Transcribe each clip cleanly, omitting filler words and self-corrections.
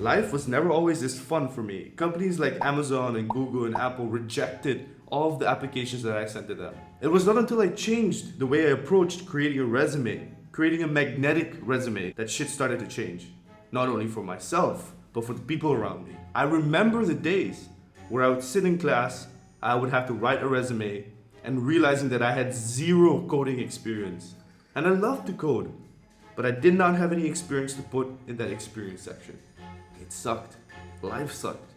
life was never always this fun for me. Companies like Amazon and Google and Apple rejected all of the applications that I sent to them. It was not until I changed the way I approached creating a resume, creating a magnetic resume, that shit started to change. Not only for myself, but for the people around me. I remember the days where I would sit in class, I would have to write a resume, and realizing that I had zero coding experience. And I loved to code, but I did not have any experience to put in that experience section. It sucked. Life sucked.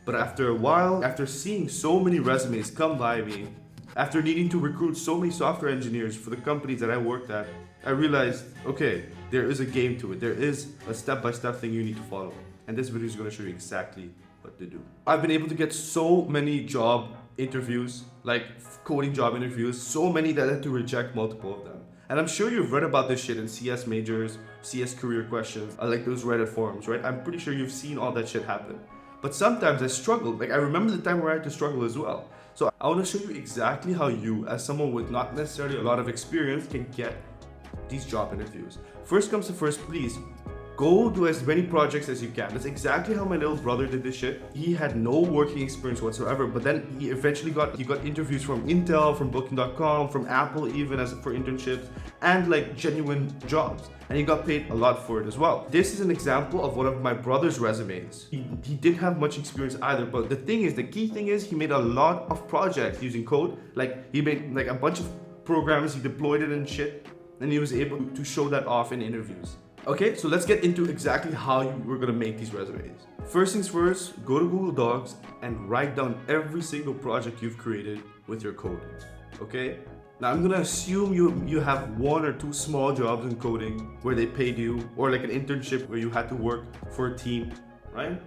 But after a while, after seeing so many resumes come by me, after needing to recruit so many software engineers for the companies that I worked at, I realized, okay, there is a game to it. There is a step-by-step thing you need to follow. And this video is going to show you exactly what to do. I've been able to get so many job interviews, like coding job interviews, so many that I had to reject multiple of them. And I'm sure you've read about this shit in CS majors, CS career questions, like those Reddit forums, right? I'm pretty sure you've seen all that shit happen. But sometimes I struggled. Like I remember the time where I had to struggle as well. So I want to show you exactly how you, as someone with not necessarily a lot of experience, can get these job interviews. First comes to first, please go do as many projects as you can. That's exactly how my little brother did this shit. He had no working experience whatsoever, but then he eventually got interviews from Intel, from Booking.com, from Apple even as for internships, and like genuine jobs. And he got paid a lot for it as well. This is an example of one of my brother's resumes. He didn't have much experience either, but the key thing is he made a lot of projects using code. Like he made like a bunch of programs, he deployed it and shit, and he was able to show that off in interviews. Okay, so let's get into exactly how we're gonna make these resumes. First things first, go to Google Docs and write down every single project you've created with your code. Okay? Now I'm gonna assume you have one or two small jobs in coding where they paid you, or like an internship where you had to work for a team, right?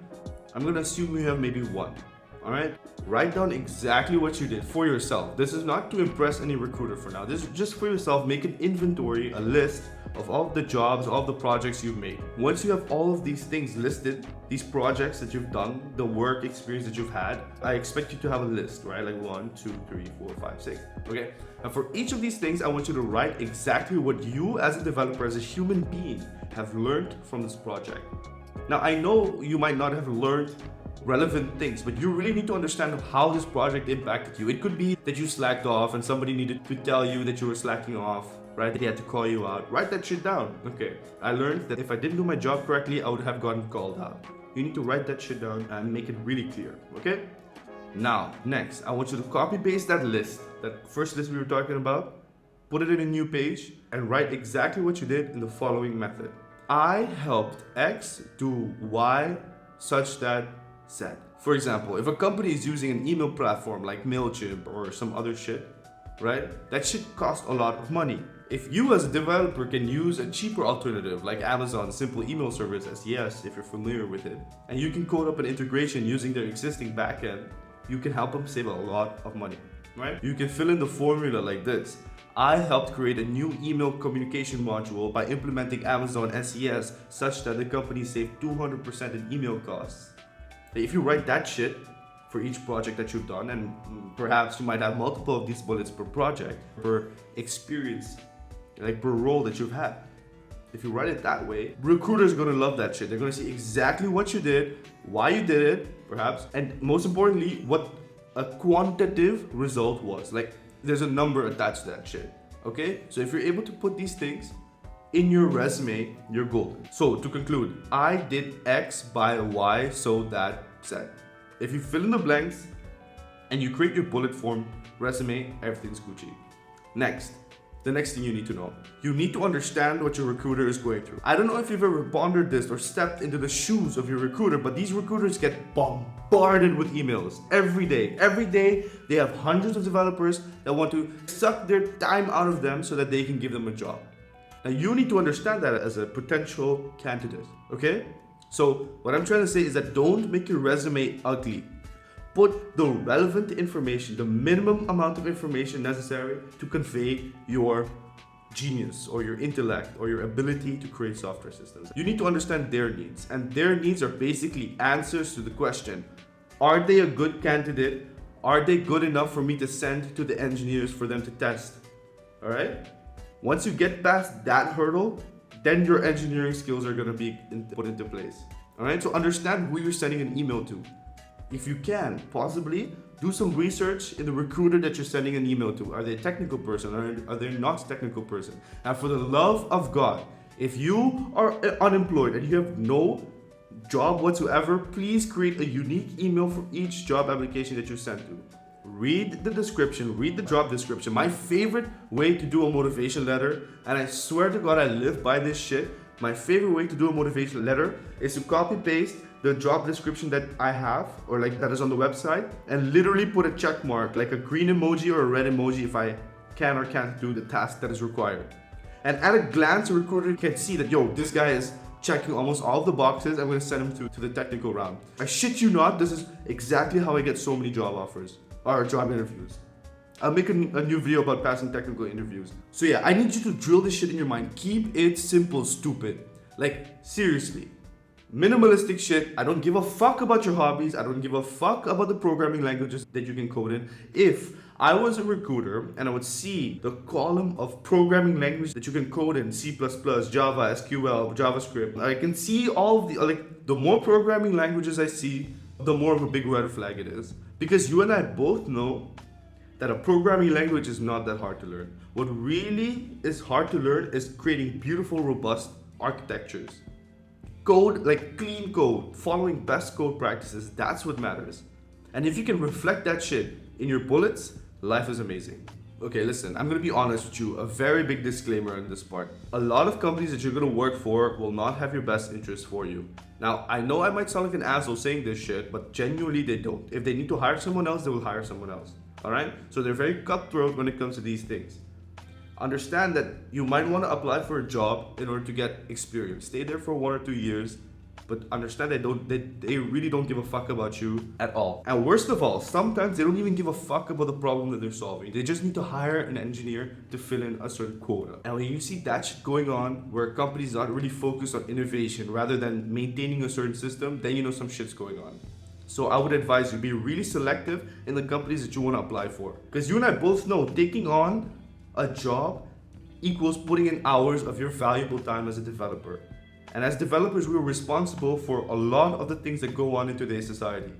I'm gonna assume you have maybe one. Alright? Write down exactly what you did for yourself. This is not to impress any recruiter for now. This is just for yourself. Make an inventory, a list of all of the jobs, all of the projects you've made. Once you have all of these things listed, these projects that you've done, the work experience that you've had, I expect you to have a list, right? Like 1, 2, 3, 4, 5, 6. Okay? And for each of these things, I want you to write exactly what you as a developer, as a human being, have learned from this project. Now, I know you might not have learned relevant things, but you really need to understand how this project impacted you. It could be that you slacked off and somebody needed to tell you that you were slacking off, right? They had to call you out. Write that shit down. Okay, I learned that if I didn't do my job correctly, I would have gotten called out. You need to write that shit down and make it really clear, okay? Now, next, I want you to copy paste that list, that first list we were talking about, put it in a new page, and write exactly what you did in the following method. I helped X do Y such that Z. For example, if a company is using an email platform like MailChimp or some other shit, right? That shit costs a lot of money. If you as a developer can use a cheaper alternative like Amazon's simple email service, SES, if you're familiar with it, and you can code up an integration using their existing backend, you can help them save a lot of money, right? You can fill in the formula like this. I helped create a new email communication module by implementing Amazon SES such that the company saved 200% in email costs. If you write that shit for each project that you've done, and perhaps you might have multiple of these bullets per project, per experience, like per role that you've had. If you write it that way, recruiters are gonna love that shit. They're gonna see exactly what you did, why you did it, perhaps, and most importantly, what a quantitative result was. Like, there's a number attached to that shit, okay? So if you're able to put these things in your resume, you're golden. So to conclude, I did X by Y so that Z. If you fill in the blanks and you create your bullet form resume, everything's Gucci. Next, the next thing you need to know. You need to understand what your recruiter is going through. I don't know if you've ever pondered this or stepped into the shoes of your recruiter, but these recruiters get bombarded with emails every day. Every day, they have hundreds of developers that want to suck their time out of them so that they can give them a job. Now, you need to understand that as a potential candidate, okay? So what I'm trying to say is that don't make your resume ugly. Put the relevant information, the minimum amount of information necessary to convey your genius or your intellect or your ability to create software systems. You need to understand their needs, and their needs are basically answers to the question, are they a good candidate? Are they good enough for me to send to the engineers for them to test? All right? Once you get past that hurdle, then your engineering skills are going to be put into place. Alright, so understand who you're sending an email to. If you can, possibly do some research in the recruiter that you're sending an email to. Are they a technical person or are they not a technical person? And for the love of God, if you are unemployed and you have no job whatsoever, please create a unique email for each job application that you send to. Read the description, read the job description. My favorite way to do a motivation letter, and I swear to God I live by this shit, my favorite way to do a motivation letter is to copy paste the job description that I have or like that is on the website and literally put a check mark, like a green emoji or a red emoji if I can or can't do the task that is required. And at a glance, a recruiter can see that, yo, this guy is checking almost all of the boxes. I'm going to send him to the technical round. I shit you not, this is exactly how I get so many job offers or job interviews. I'll make a new video about passing technical interviews. So yeah, I need you to drill this shit in your mind. Keep it simple, stupid. Like, seriously. Minimalistic shit. I don't give a fuck about your hobbies. I don't give a fuck about the programming languages that you can code in. If I was a recruiter and I would see the column of programming language that you can code in, C++, Java, SQL, JavaScript, I can see all of the more programming languages I see, the more of a big red flag it is. Because you and I both know that a programming language is not that hard to learn. What really is hard to learn is creating beautiful, robust architectures. Code, like clean code, following best code practices, that's what matters. And if you can reflect that shit in your bullets, life is amazing. Okay, listen, I'm gonna be honest with you, a very big disclaimer on this part. A lot of companies that you're gonna work for will not have your best interests for you. Now, I know I might sound like an asshole saying this shit, but genuinely they don't. If they need to hire someone else, they will hire someone else. Alright? So they're very cutthroat when it comes to these things. Understand that you might want to apply for a job in order to get experience. Stay there for 1 or 2 years, but understand they really don't give a fuck about you at all. And worst of all, sometimes they don't even give a fuck about the problem that they're solving. They just need to hire an engineer to fill in a certain quota. And when you see that shit going on, where companies are really focused on innovation rather than maintaining a certain system, then you know some shit's going on. So I would advise you be really selective in the companies that you want to apply for. Because you and I both know taking on a job equals putting in hours of your valuable time as a developer. And as developers, we're responsible for a lot of the things that go on in today's society.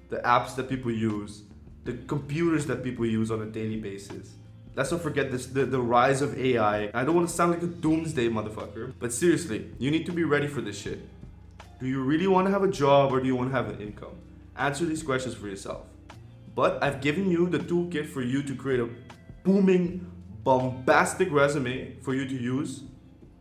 The apps that people use, the computers that people use on a daily basis. Let's not forget this, the rise of AI. I don't want to sound like a doomsday motherfucker, but seriously, you need to be ready for this shit. Do you really want to have a job or do you want to have an income? Answer these questions for yourself. But I've given you the toolkit for you to create a booming, bombastic resume for you to use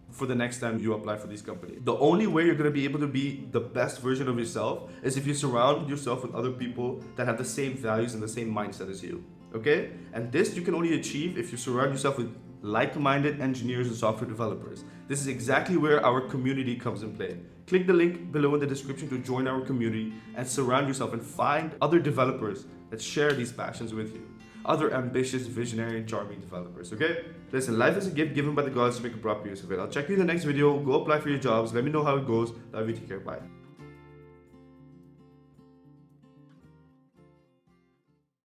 for the next time you apply for these companies. The only way you're going to be able to be the best version of yourself is if you surround yourself with other people that have the same values and the same mindset as you. Okay? And this you can only achieve if you surround yourself with like-minded engineers and software developers. This is exactly where our community comes in play. Click the link below in the description to join our community and surround yourself and find other developers that share these passions with you. Other ambitious, visionary, and charming developers, okay? Listen, life is a gift given by the gods to make a proper use of it. I'll check you in the next video. Go apply for your jobs. Let me know how it goes. Love you. Take care. Bye.